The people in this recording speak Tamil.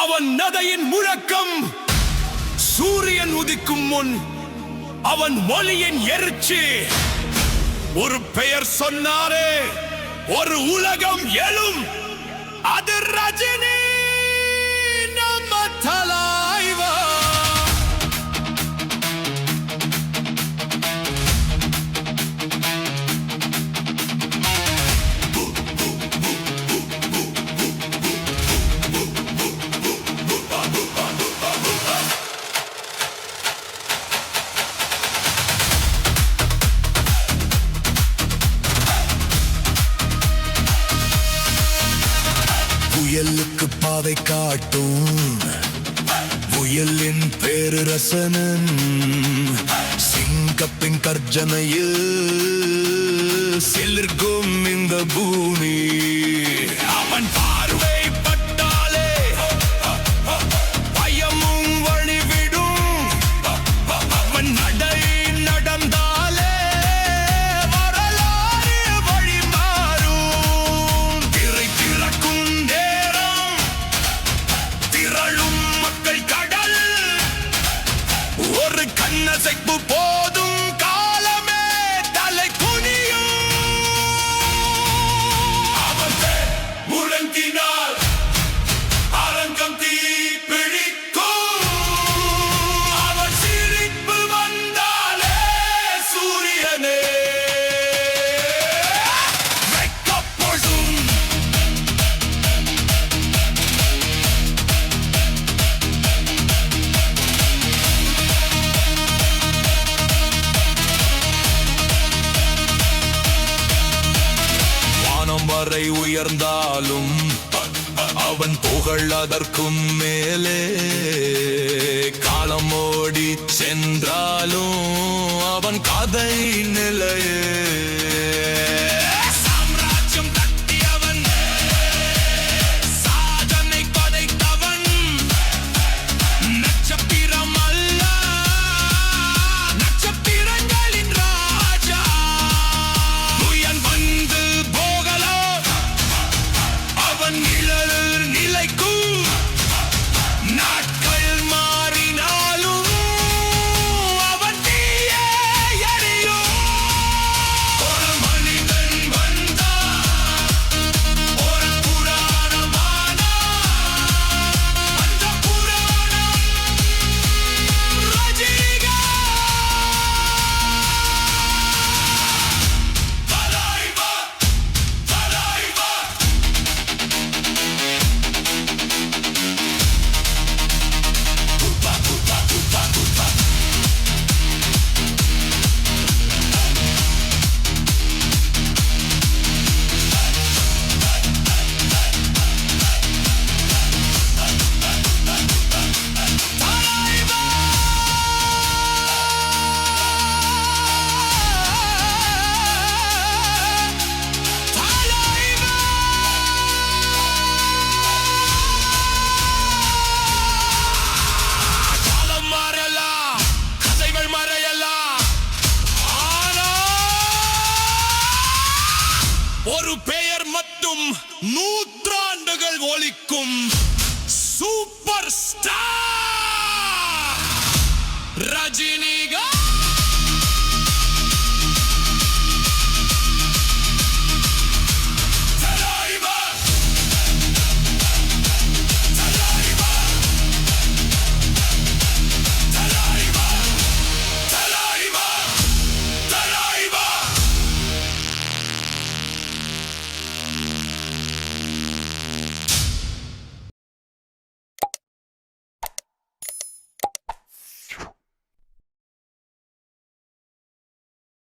அவன் நதையின் முழக்கம் சூரியன் உதிக்கும் முன் அவன் மொழியின் எரிச்சி. ஒரு பெயர் சொன்னாரே, ஒரு உலகம் எழும். அது ரஜினி, நம்ம தலைவா. புயலுக்கு பாதை காட்டும் புயலின் பேரரசனன். சிங்கத்தின் கர்ஜனையில் சிலிர்க்கும் இந்த பூமி. அவன் பார்வை பட்டாலே பயமும் வழிவிடும். அவன் நடை நடந்தாலே வரலாறு வழி மாறும். திரை திறக்கும் நேரம், திரளும் மக்கள் கடல். ஒரு கண்ணசைப்பு போதும், காலமே தலை குனியும். அவன் முழங்கினால் அரங்கம் தீ பிடிக்கும். அவன் சிரிப்பு வந்தாலே சூரியனே வெட்கப்படும். வானம் வரை உயர்ந்தாலும் அவன் புகழ் அதற்கும் மேலே. காலம் ஓடி சென்றாலும் அவன் கதை நிலையே. சாம்ராஜ்யம் தட்டியவன், சாதனை படைத்தவன். நட்சத்திரம் அல்ல, நட்சத்திரங்களின் ராஜா. புயல் வந்து போகலாம், அவன் நிழல் நிலைக்கும். நாட்கள் மாறினாலும் அவன் தீயே எரியும். ஒரு மனிதன் வந்தான், ஒரு புராணமானான். அந்த புராணம் ரஜினிகாந்த். தலைவா, தலைவா. காலம் மாறலாம், கதைகள் மறையலாம், ஆனா ஒரு பெயர் மட்டும் நூற்றாண்டுகள் ஒலிக்கும். Super star Rajini.